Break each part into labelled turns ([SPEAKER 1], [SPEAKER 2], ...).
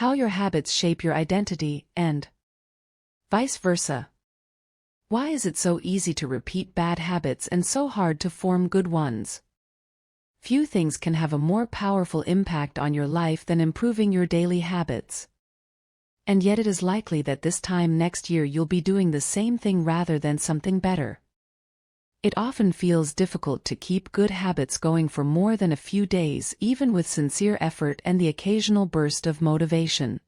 [SPEAKER 1] How your habits shape your identity, and vice versa. Why is it so easy to repeat bad habits and so hard to form good ones? Few things can have a more powerful impact on your life than improving your daily habits. And yet it is likely that this time next year you'll be doing the same thing rather than something better. It often feels difficult to keep good habits going for more than a few days, even with sincere effort and the occasional burst of motivation.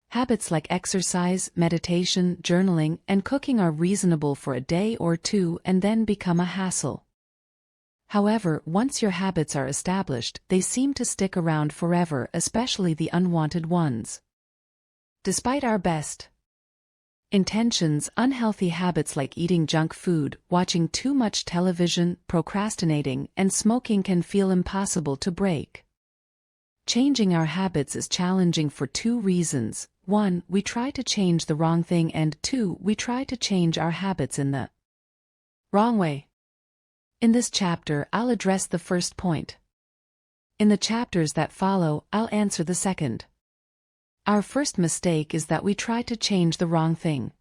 [SPEAKER 1] Habits like exercise, meditation, journaling, and cooking are reasonable for a day or two and then become a hassle. However, once your habits are established, they seem to stick around forever, especially the unwanted ones. Despite our best intentions, unhealthy habits like eating junk food, watching too much television, procrastinating, and smoking can feel impossible to break. Changing our habits is challenging for two reasons. 1, we try to change the wrong thing, and 2, we try to change our habits in the wrong way. In this chapter, I'll address the first point. In the chapters that follow, I'll answer the second. Our first mistake is that we try to change the wrong thing.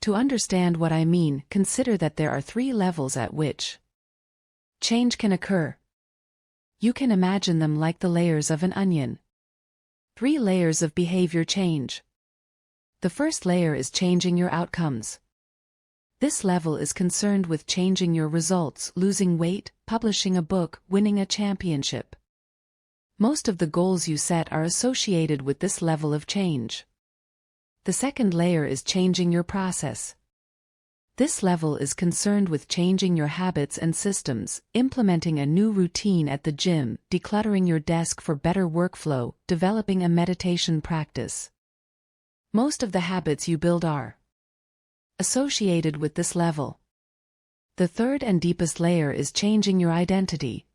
[SPEAKER 1] To understand what I mean, consider that there are 3 levels at which change can occur. You can imagine them like the layers of an onion. 3 layers of behavior change. The first layer is changing your outcomes. This level is concerned with changing your results, losing weight, publishing a book, winning a championship. Most of the goals you set are associated with this level of change. The second layer is changing your process. This level is concerned with changing your habits and systems, implementing a new routine at the gym, decluttering your desk for better workflow, developing a meditation practice. Most of the habits you build are associated with this level. The third and deepest layer is changing your identity.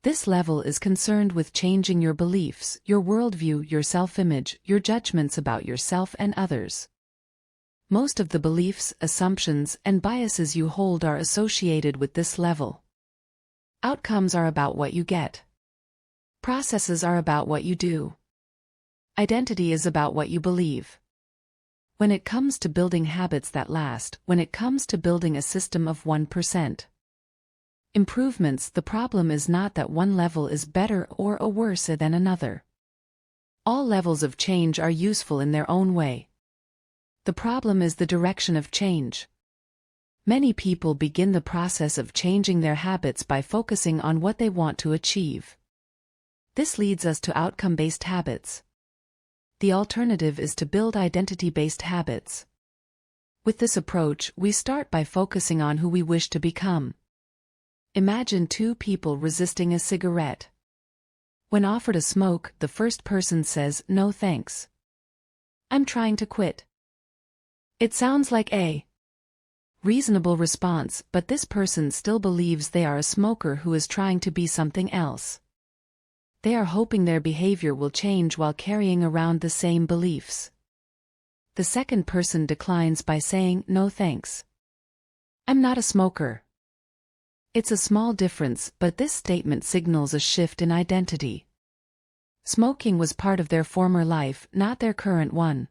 [SPEAKER 1] This level is concerned with changing your beliefs, your worldview, your self-image, your judgments about yourself and others. Most of the beliefs, assumptions, and biases you hold are associated with this level. Outcomes are about what you get. Processes are about what you do. Identity is about what you believe. When it comes to building habits that last, when it comes to building a system of 1% improvements, the problem is not that one level is better or worse than another. All levels of change are useful in their own way. The problem is the direction of change. Many people begin the process of changing their habits by focusing on what they want to achieve. This leads us to outcome-based habits. The alternative is to build identity-based habits. With this approach, we start by focusing on who we wish to become. Imagine 2 people resisting a cigarette. When offered a smoke, the first person says, "No thanks. I'm trying to quit." It sounds like a reasonable response, but this person still believes they are a smoker who is trying to be something else. They are hoping their behavior will change while carrying around the same beliefs. The second person declines by saying, "No thanks. I'm not a smoker." It's a small difference, but this statement signals a shift in identity. Smoking was part of their former life, not their current one.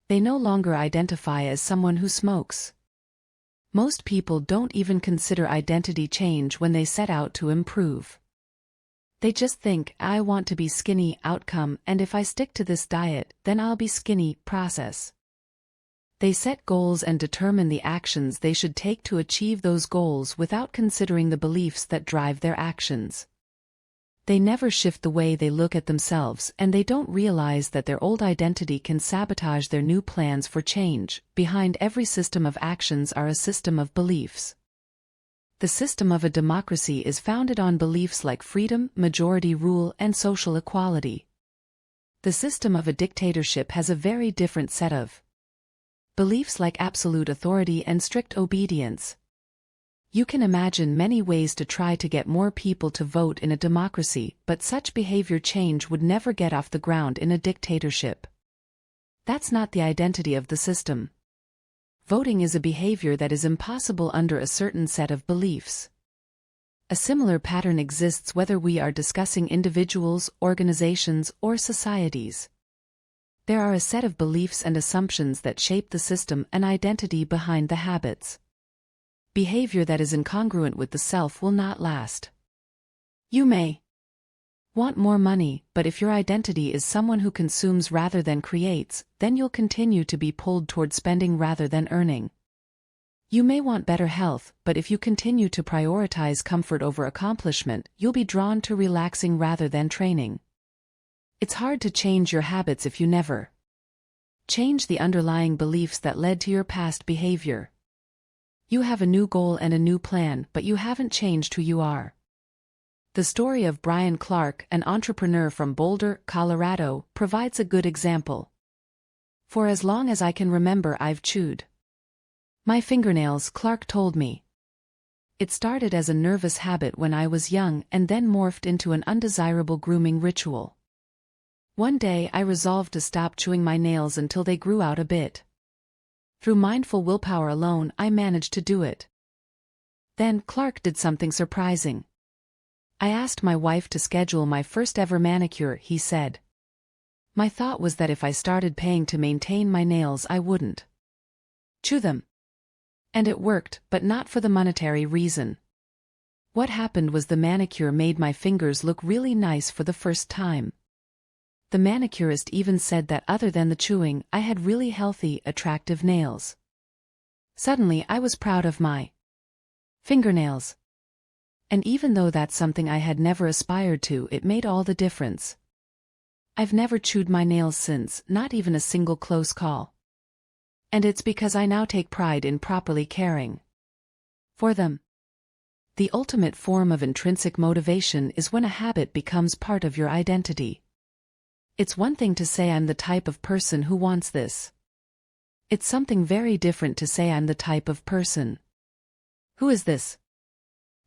[SPEAKER 1] They no longer identify as someone who smokes. Most people don't even consider identity change when they set out to improve. They just think, "I want to be skinny," outcome, "and if I stick to this diet, then I'll be skinny," process. They set goals and determine the actions they should take to achieve those goals without considering the beliefs that drive their actions. They never shift the way they look at themselves, and they don't realize that their old identity can sabotage their new plans for change. Behind every system of actions are a system of beliefs. The system of a democracy is founded on beliefs like freedom, majority rule, and social equality. The system of a dictatorship has a very different set of beliefs like absolute authority and strict obedience. You can imagine many ways to try to get more people to vote in a democracy, but such behavior change would never get off the ground in a dictatorship. That's not the identity of the system. Voting is a behavior that is impossible under a certain set of beliefs. A similar pattern exists whether we are discussing individuals, organizations, or societies. There are a set of beliefs and assumptions that shape the system and identity behind the habits. Behavior that is incongruent with the self will not last. You may want more money, but if your identity is someone who consumes rather than creates, then you'll continue to be pulled toward spending rather than earning. You may want better health, but if you continue to prioritize comfort over accomplishment, you'll be drawn to relaxing rather than training. It's hard to change your habits if you never change the underlying beliefs that led to your past behavior. You have a new goal and a new plan, but you haven't changed who you are. The story of Brian Clark, an entrepreneur from Boulder, Colorado, provides a good example. For as long as I can remember, I've chewed my fingernails, Clark told me. It started as a nervous habit when I was young and then morphed into an undesirable grooming ritual. One day I resolved to stop chewing my nails until they grew out a bit. Through mindful willpower alone, I managed to do it. Then Clark did something surprising. I asked my wife to schedule my first ever manicure, he said. My thought was that if I started paying to maintain my nails, I wouldn't chew them. And it worked, but not for the monetary reason. What happened was the manicure made my fingers look really nice for the first time. The manicurist even said that other than the chewing, I had really healthy, attractive nails. Suddenly I was proud of my fingernails. And even though that's something I had never aspired to, it made all the difference. I've never chewed my nails since, not even a single close call. And it's because I now take pride in properly caring for them. The ultimate form of intrinsic motivation is when a habit becomes part of your identity. It's one thing to say I'm the type of person who wants this. It's something very different to say I'm the type of person who is this.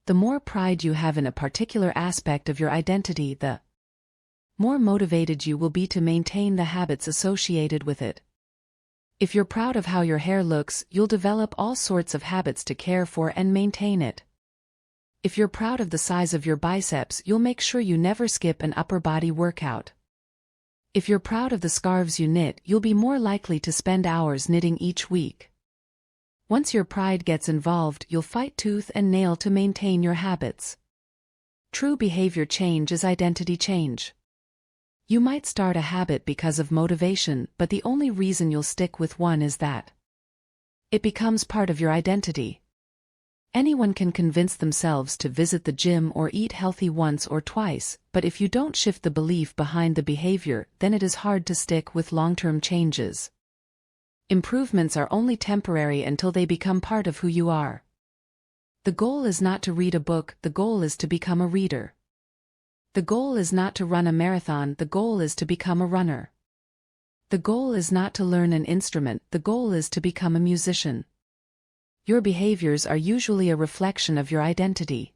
[SPEAKER 1] The more pride you have in a particular aspect of your identity, the more motivated you will be to maintain the habits associated with it. If you're proud of how your hair looks, you'll develop all sorts of habits to care for and maintain it. If you're proud of the size of your biceps, you'll make sure you never skip an upper body workout. If you're proud of the scarves you knit, you'll be more likely to spend hours knitting each week. Once your pride gets involved, you'll fight tooth and nail to maintain your habits. True behavior change is identity change. You might start a habit because of motivation, but the only reason you'll stick with one is that it becomes part of your identity. Anyone can convince themselves to visit the gym or eat healthy once or twice, but if you don't shift the belief behind the behavior, then it is hard to stick with long-term changes. Improvements are only temporary until they become part of who you are. The goal is not to read a book, the goal is to become a reader. The goal is not to run a marathon, the goal is to become a runner. The goal is not to learn an instrument, the goal is to become a musician. Your behaviors are usually a reflection of your identity.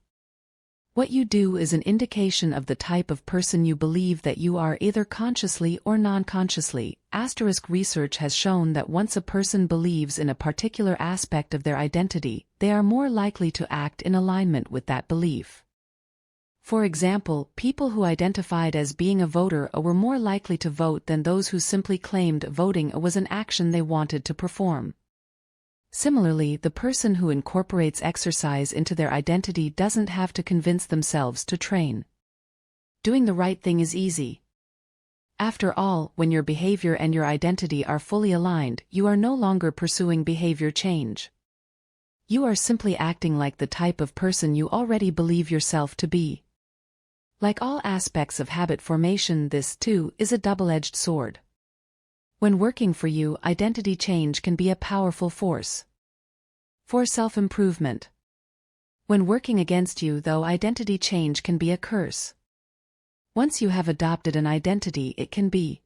[SPEAKER 1] What you do is an indication of the type of person you believe that you are, either consciously or non-consciously. Research has shown that once a person believes in a particular aspect of their identity, they are more likely to act in alignment with that belief. For example, people who identified as being a voter were more likely to vote than those who simply claimed voting was an action they wanted to perform. Similarly, the person who incorporates exercise into their identity doesn't have to convince themselves to train. Doing the right thing is easy. After all, when your behavior and your identity are fully aligned, you are no longer pursuing behavior change. You are simply acting like the type of person you already believe yourself to be. Like all aspects of habit formation, this, too, is a double-edged sword. When working for you, identity change can be a powerful force for self-improvement. When working against you, though, identity change can be a curse. Once you have adopted an identity, it can be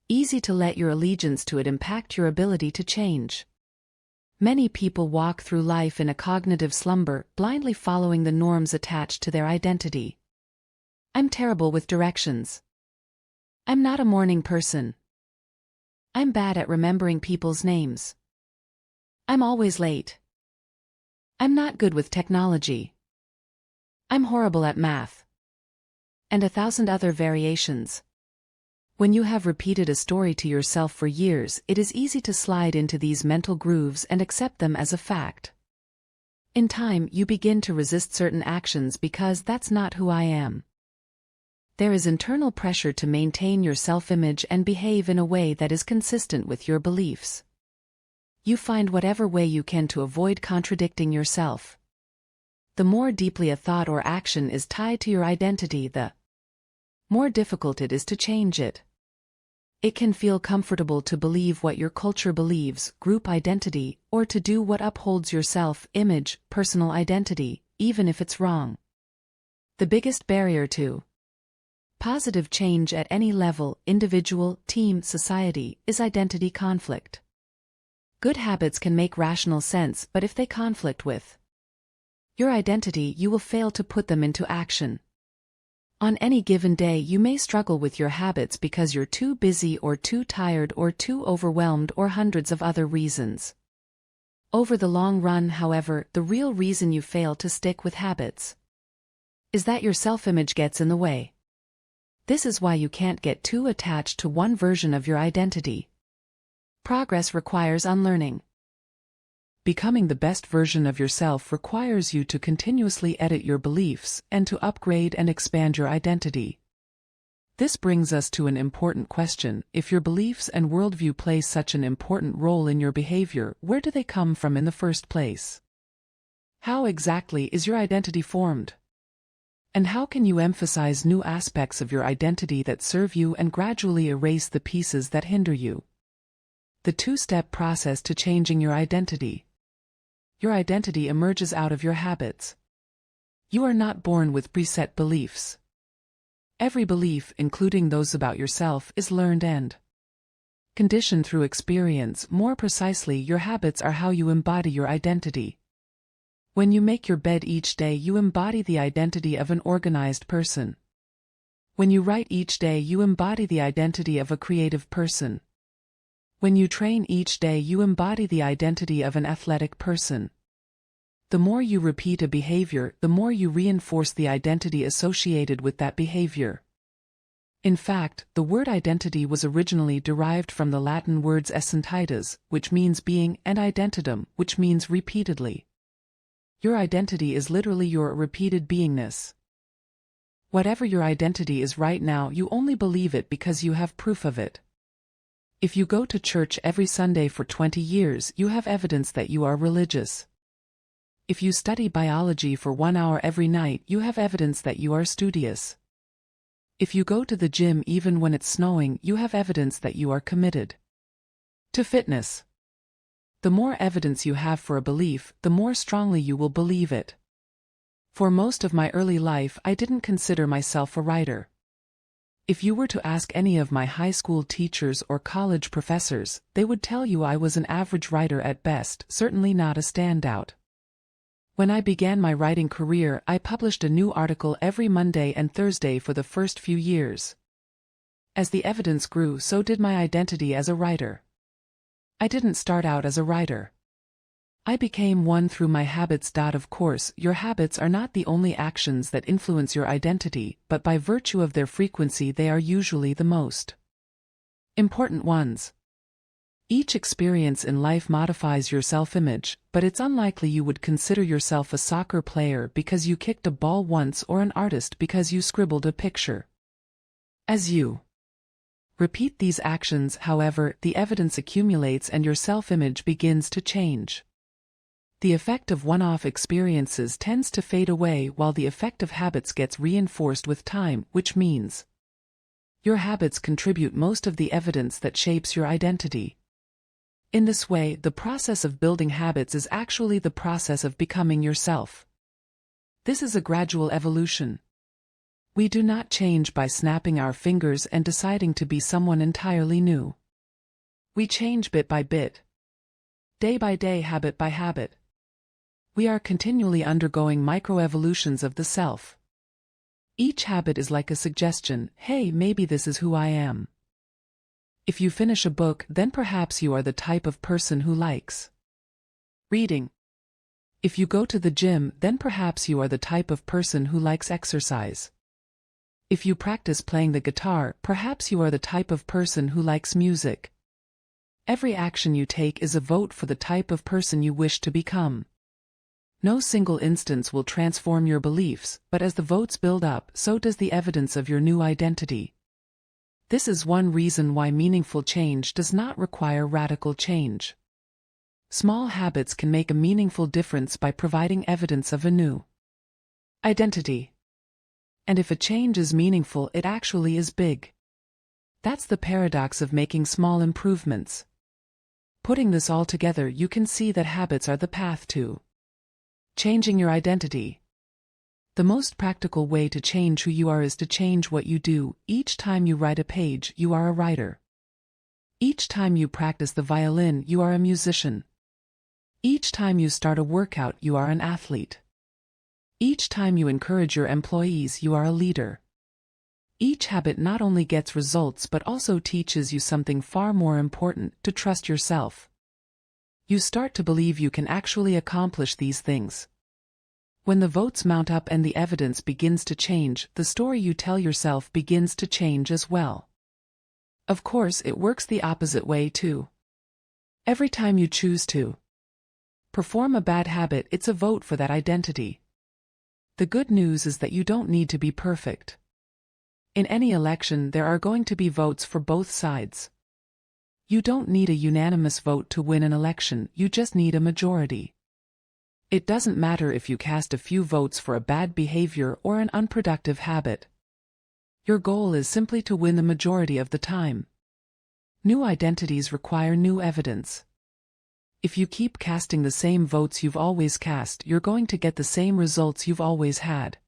[SPEAKER 1] easy to let your allegiance to it impact your ability to change. Many people walk through life in a cognitive slumber, blindly following the norms attached to their identity. I'm terrible with directions. I'm not a morning person. I'm bad at remembering people's names. I'm always late. I'm not good with technology. I'm horrible at math. And 1,000 other variations. When you have repeated a story to yourself for years, it is easy to slide into these mental grooves and accept them as a fact. In time, you begin to resist certain actions because that's not who I am. There is internal pressure to maintain your self-image and behave in a way that is consistent with your beliefs. You find whatever way you can to avoid contradicting yourself. The more deeply a thought or action is tied to your identity, the more difficult it is to change it. It can feel comfortable to believe what your culture believes, group identity, or to do what upholds your self-image, personal identity, even if it's wrong. The biggest barrier to positive change at any level, individual, team, society, is identity conflict. Good habits can make rational sense, but if they conflict with your identity, you will fail to put them into action. On any given day, you may struggle with your habits because you're too busy or too tired or too overwhelmed or hundreds of other reasons. Over the long run, however, the real reason you fail to stick with habits is that your self-image gets in the way. This is why you can't get too attached to one version of your identity. Progress requires unlearning. Becoming the best version of yourself requires you to continuously edit your beliefs and to upgrade and expand your identity. This brings us to an important question: if your beliefs and worldview play such an important role in your behavior, where do they come from in the first place? How exactly is your identity formed? And how can you emphasize new aspects of your identity that serve you and gradually erase the pieces that hinder you? The two-step process to changing your identity. Your identity emerges out of your habits. You are not born with preset beliefs. Every belief, including those about yourself, is learned and conditioned through experience. More precisely, your habits are how you embody your identity. When you make your bed each day, you embody the identity of an organized person. When you write each day, you embody the identity of a creative person. When you train each day, you embody the identity of an athletic person. The more you repeat a behavior, the more you reinforce the identity associated with that behavior. In fact, the word identity was originally derived from the Latin words essentitas, which means being, and identitum, which means repeatedly. Your identity is literally your repeated beingness. Whatever your identity is right now, you only believe it because you have proof of it. If you go to church every Sunday for 20 years, you have evidence that you are religious. If you study biology for 1 hour every night, you have evidence that you are studious. If you go to the gym even when it's snowing, you have evidence that you are committed to fitness. The more evidence you have for a belief, the more strongly you will believe it. For most of my early life, I didn't consider myself a writer. If you were to ask any of my high school teachers or college professors, they would tell you I was an average writer at best, certainly not a standout. When I began my writing career, I published a new article every Monday and Thursday for the first few years. As the evidence grew, so did my identity as a writer. I didn't start out as a writer. I became one through my habits. Of course, your habits are not the only actions that influence your identity, but by virtue of their frequency they are usually the most important ones. Each experience in life modifies your self-image, but it's unlikely you would consider yourself a soccer player because you kicked a ball once or an artist because you scribbled a picture. As you repeat these actions, however, the evidence accumulates and your self-image begins to change. The effect of one-off experiences tends to fade away while the effect of habits gets reinforced with time, which means your habits contribute most of the evidence that shapes your identity. In this way, the process of building habits is actually the process of becoming yourself. This is a gradual evolution. We do not change by snapping our fingers and deciding to be someone entirely new. We change bit by bit, day by day, habit by habit. We are continually undergoing microevolutions of the self. Each habit is like a suggestion: hey, maybe this is who I am. If you finish a book, then perhaps you are the type of person who likes reading. If you go to the gym, then perhaps you are the type of person who likes exercise. If you practice playing the guitar, perhaps you are the type of person who likes music. Every action you take is a vote for the type of person you wish to become. No single instance will transform your beliefs, but as the votes build up, so does the evidence of your new identity. This is one reason why meaningful change does not require radical change. Small habits can make a meaningful difference by providing evidence of a new identity. And if a change is meaningful, it actually is big. That's the paradox of making small improvements. Putting this all together, you can see that habits are the path to changing your identity. The most practical way to change who you are is to change what you do. Each time you write a page, you are a writer. Each time you practice the violin, you are a musician. Each time you start a workout, you are an athlete. Each time you encourage your employees, you are a leader. Each habit not only gets results but also teaches you something far more important: to trust yourself. You start to believe you can actually accomplish these things. When the votes mount up and the evidence begins to change, the story you tell yourself begins to change as well. Of course, it works the opposite way too. Every time you choose to perform a bad habit, it's a vote for that identity. The good news is that you don't need to be perfect. In any election, there are going to be votes for both sides. You don't need a unanimous vote to win an election, you just need a majority. It doesn't matter if you cast a few votes for a bad behavior or an unproductive habit. Your goal is simply to win the majority of the time. New identities require new evidence. If you keep casting the same votes you've always cast, you're going to get the same results you've always had.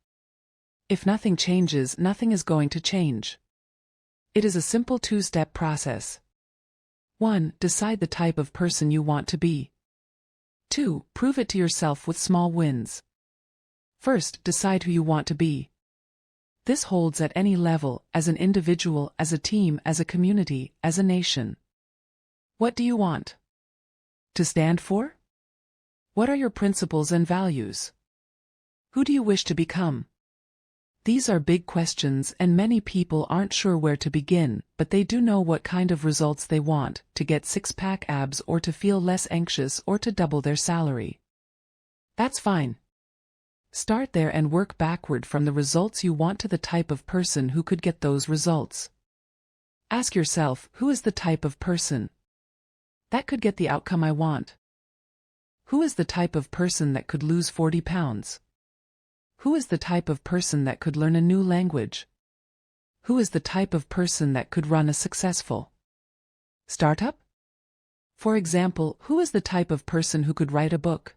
[SPEAKER 1] If nothing changes, nothing is going to change. It is a simple two-step process. 1. Decide the type of person you want to be. 2. Prove it to yourself with small wins. First, decide who you want to be. This holds at any level: as an individual, as a team, as a community, as a nation. What do you want to stand for? What are your principles and values? Who do you wish to become? These are big questions, and many people aren't sure where to begin, but they do know what kind of results they want: to get six-pack abs, or to feel less anxious, or to double their salary. That's fine. Start there and work backward from the results you want to the type of person who could get those results. Ask yourself, who is the type of person that could get the outcome I want? Who is the type of person that could lose 40 pounds? Who is the type of person that could learn a new language? Who is the type of person that could run a successful startup? For example, who is the type of person who could write a book?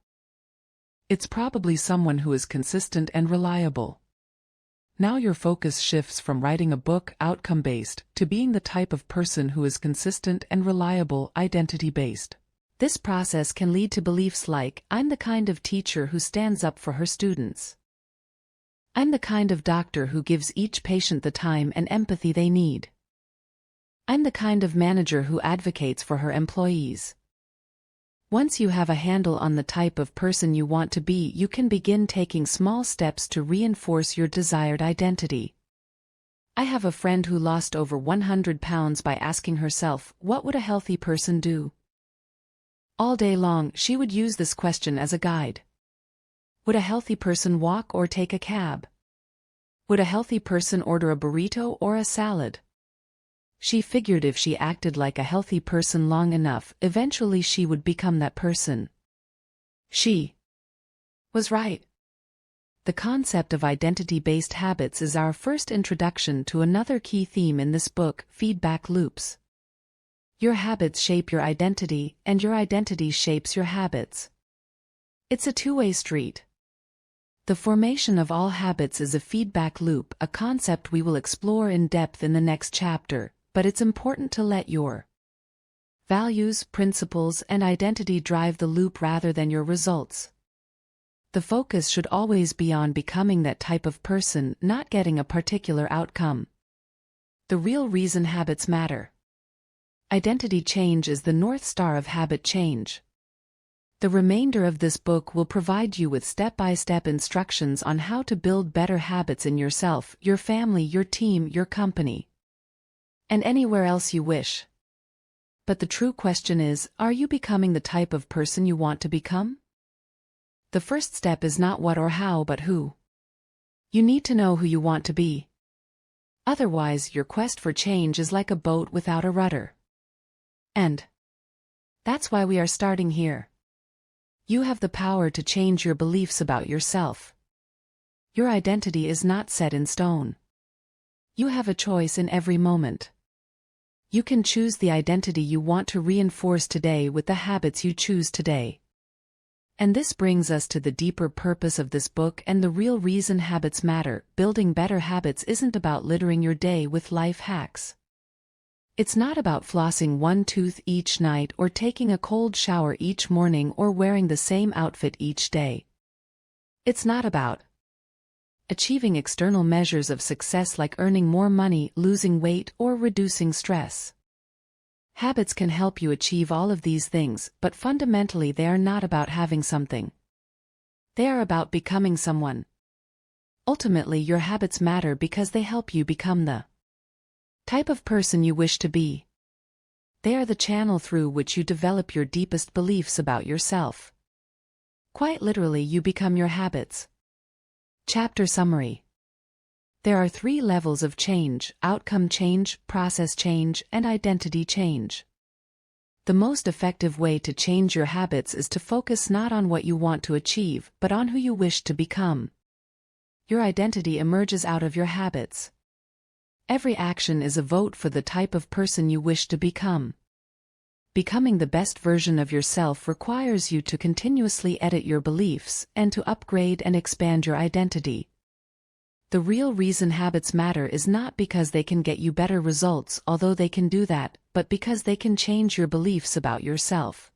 [SPEAKER 1] It's probably someone who is consistent and reliable. Now your focus shifts from writing a book, outcome-based, to being the type of person who is consistent and reliable, identity-based. This process can lead to beliefs like, I'm the kind of teacher who stands up for her students. I'm the kind of doctor who gives each patient the time and empathy they need. I'm the kind of manager who advocates for her employees. Once you have a handle on the type of person you want to be, you can begin taking small steps to reinforce your desired identity. I have a friend who lost over 100 pounds by asking herself, what would a healthy person do? All day long, she would use this question as a guide. Would a healthy person walk or take a cab? Would a healthy person order a burrito or a salad? She figured if she acted like a healthy person long enough, eventually she would become that person. She was right. The concept of identity-based habits is our first introduction to another key theme in this book: feedback loops. Your habits shape your identity, and your identity shapes your habits. It's a two-way street. The formation of all habits is a feedback loop, a concept we will explore in depth in the next chapter, but it's important to let your values, principles, and identity drive the loop rather than your results. The focus should always be on becoming that type of person, not getting a particular outcome. The real reason habits matter. Identity change is the North Star of habit change. The remainder of this book will provide you with step-by-step instructions on how to build better habits in yourself, your family, your team, your company, and anywhere else you wish. But the true question is, are you becoming the type of person you want to become? The first step is not what or how but who. You need to know who you want to be. Otherwise, your quest for change is like a boat without a rudder. And that's why we are starting here. You have the power to change your beliefs about yourself. Your identity is not set in stone. You have a choice in every moment. You can choose the identity you want to reinforce today with the habits you choose today. And this brings us to the deeper purpose of this book and the real reason habits matter. Building better habits isn't about littering your day with life hacks. It's not about flossing one tooth each night or taking a cold shower each morning or wearing the same outfit each day. It's not about achieving external measures of success like earning more money, losing weight, or reducing stress. Habits can help you achieve all of these things, but fundamentally they are not about having something. They are about becoming someone. Ultimately, your habits matter because they help you become the type of person you wish to be. They are the channel through which you develop your deepest beliefs about yourself. Quite literally, you become your habits. Chapter Summary. There are 3 levels of change: outcome change, process change, and identity change. The most effective way to change your habits is to focus not on what you want to achieve, but on who you wish to become. Your identity emerges out of your habits. Every action is a vote for the type of person you wish to become. Becoming the best version of yourself requires you to continuously edit your beliefs and to upgrade and expand your identity. The real reason habits matter is not because they can get you better results, although they can do that, but because they can change your beliefs about yourself.